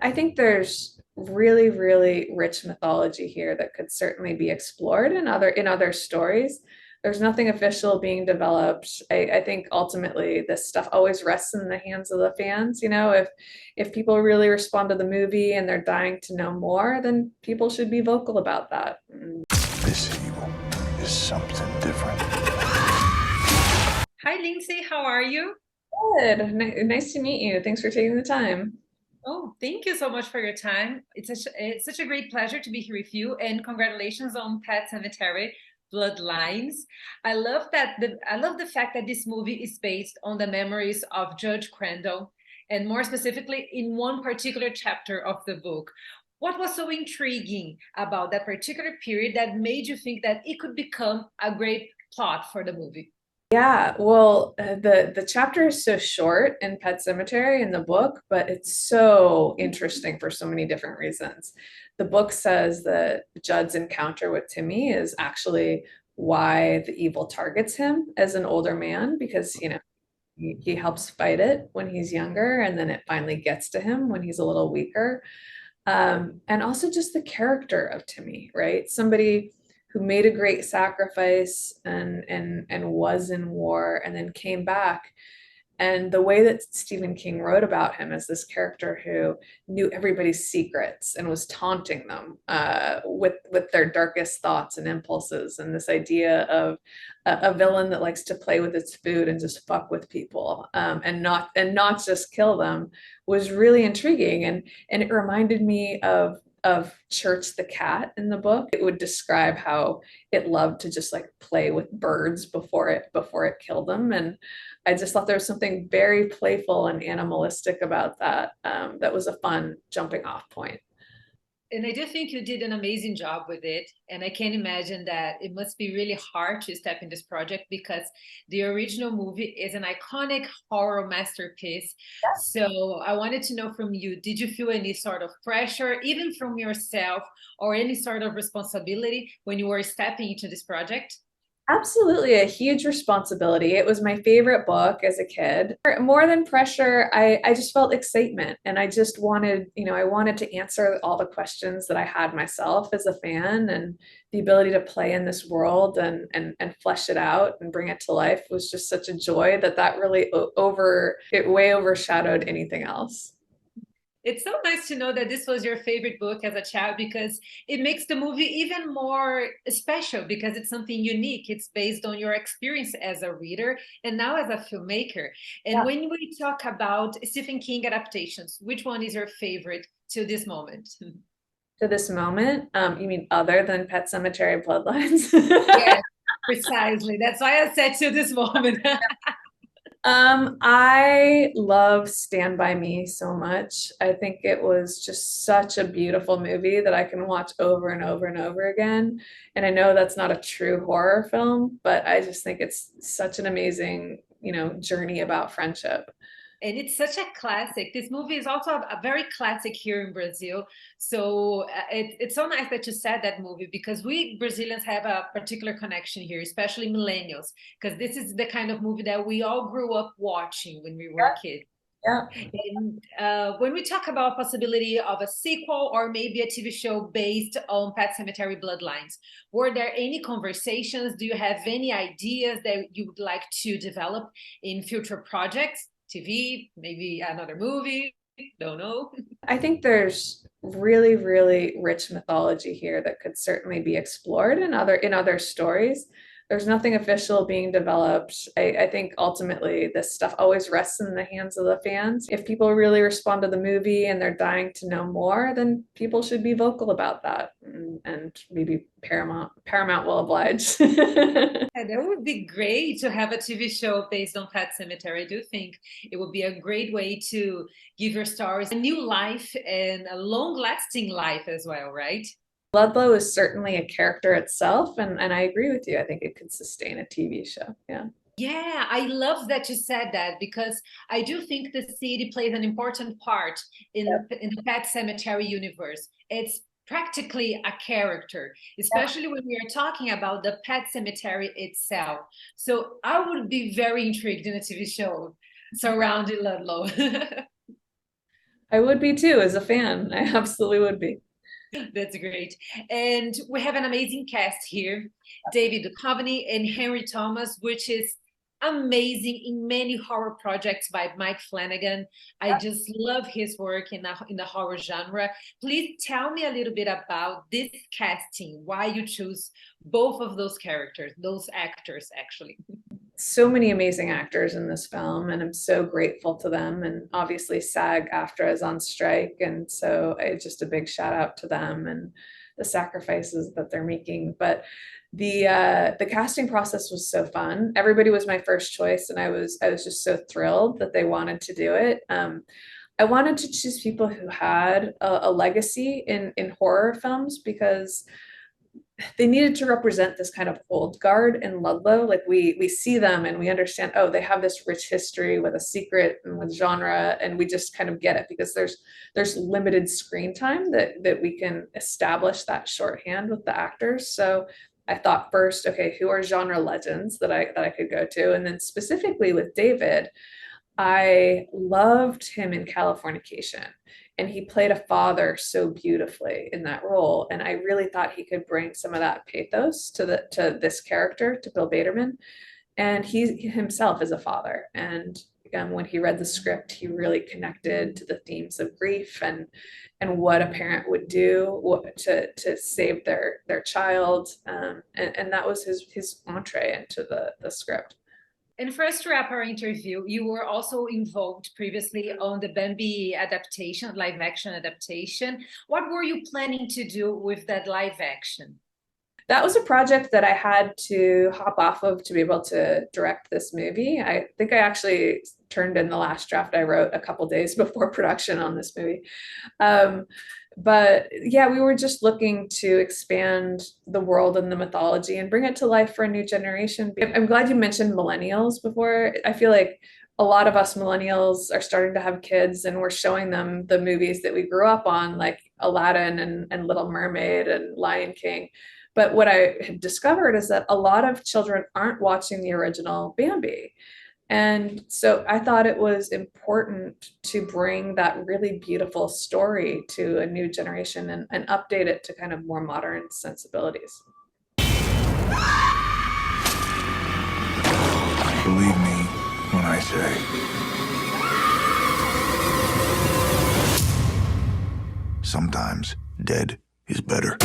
I think there's really, really rich mythology here that could certainly be explored in other stories. There's nothing official being developed. I think ultimately this stuff always rests in the hands of the fans. If people really respond to the movie and they're dying to know more, then people should be vocal about that. This evil is something different. Hi, Lindsay. How are you? Good. Nice to meet you. Thanks for taking the time. Oh, thank you so much for your time. It's such a great pleasure to be here with you, and congratulations on Pet Cemetery Bloodlines. I love the fact that this movie is based on the memories of Judge Crandall, and more specifically in one particular chapter of the book. What was so intriguing about that particular period that made you think that it could become a great plot for the movie? Yeah, well, the chapter is so short in Pet Cemetery in the book, but it's so interesting for so many different reasons. The book says that Judd's encounter with Timmy is actually why the evil targets him as an older man, because he helps fight it when he's younger, and then it finally gets to him when he's a little weaker. And also just the character of Timmy, right? Somebody who made a great sacrifice and was in war and then came back. And the way that Stephen King wrote about him as this character who knew everybody's secrets and was taunting them with their darkest thoughts and impulses, and this idea of a villain that likes to play with its food and just fuck with people, and not just kill them, was really intriguing. And it reminded me of Church the cat in the book. It would describe how it loved to just like play with birds before it killed them. And I just thought there was something very playful and animalistic about that. That was a fun jumping off point. And I do think you did an amazing job with it. And I can imagine that it must be really hard to step in this project because the original movie is an iconic horror masterpiece. So I wanted to know from you, did you feel any sort of pressure, even from yourself, or any sort of responsibility when you were stepping into this project? Absolutely, a huge responsibility. It was my favorite book as a kid. More than pressure, I just felt excitement, and I just I wanted to answer all the questions that I had myself as a fan, and the ability to play in this world and flesh it out and bring it to life was just such a joy that really it way overshadowed anything else. It's so nice to know that this was your favorite book as a child because it makes the movie even more special because it's something unique. It's based on your experience as a reader and now as a filmmaker. And Yeah. when we talk about Stephen King adaptations, which one is your favorite to this moment? To this moment, you mean other than Pet Cemetery Bloodlines? Yes, precisely. That's why I said to this moment. I love Stand By Me so much. I think it was just such a beautiful movie that I can watch over and over and over again. And I know that's not a true horror film, but I just think it's such an amazing, journey about friendship. And it's such a classic. This movie is also a very classic here in Brazil. So it's so nice that you said that movie because we Brazilians have a particular connection here, especially millennials, because this is the kind of movie that we all grew up watching when we were Yeah, kids. yeah. And when we talk about possibility of a sequel or maybe a TV show based on Pet Cemetery Bloodlines, were there any conversations? Do you have any ideas that you would like to develop in future projects? TV, maybe another movie, don't know. I think there's really, really rich mythology here that could certainly be explored in other stories. There's nothing official being developed. I think ultimately this stuff always rests in the hands of the fans. If people really respond to the movie and they're dying to know more, then people should be vocal about that. And maybe Paramount will oblige. Yeah, that would be great to have a TV show based on Pet Cemetery. I do think it would be a great way to give your stars a new life and a long-lasting life as well, right? Ludlow is certainly a character itself, and I agree with you. I think it could sustain a TV show. Yeah. Yeah, I love that you said that because I do think the city plays an important part in the Pet Cemetery universe. It's practically a character, especially when we are talking about the Pet Cemetery itself. So I would be very intrigued in a TV show surrounding Ludlow. I would be too, as a fan. I absolutely would be. That's great. And we have an amazing cast here. David Duchovny and Henry Thomas, which is amazing in many horror projects by Mike Flanagan. I just love his work in the horror genre. Please tell me a little bit about this casting, why you choose both of those characters, those actors, actually. So many amazing actors in this film, and I'm so grateful to them. And obviously, SAG-AFTRA is on strike, and so it's just a big shout out to them and the sacrifices that they're making. But the casting process was so fun. Everybody was my first choice, and I was just so thrilled that they wanted to do it. I wanted to choose people who had a legacy in horror films because they needed to represent this kind of old guard in Ludlow. Like we see them and we understand, oh, they have this rich history with a secret and with genre, and we just kind of get it because there's limited screen time that we can establish that shorthand with the actors. So I thought first, okay, who are genre legends that I could go to? And then specifically with David, I loved him in Californication, and he played a father so beautifully in that role. And I really thought he could bring some of that pathos to this character, to Bill Baderman. And he himself is a father. And when he read the script, he really connected to the themes of grief and what a parent would do to save their child. And that was his entree into the script. And for us to wrap our interview, you were also involved previously on the Bambi adaptation, live action adaptation. What were you planning to do with that live action? That was a project that I had to hop off of to be able to direct this movie. I think I actually turned in the last draft I wrote a couple days before production on this movie. But yeah, we were just looking to expand the world and the mythology and bring it to life for a new generation. I'm glad you mentioned millennials before. I feel like a lot of us millennials are starting to have kids, and we're showing them the movies that we grew up on, like Aladdin and Little Mermaid and Lion King. But what I have discovered is that a lot of children aren't watching the original Bambi. And so I thought it was important to bring that really beautiful story to a new generation and update it to kind of more modern sensibilities. Believe me when I say, sometimes dead is better.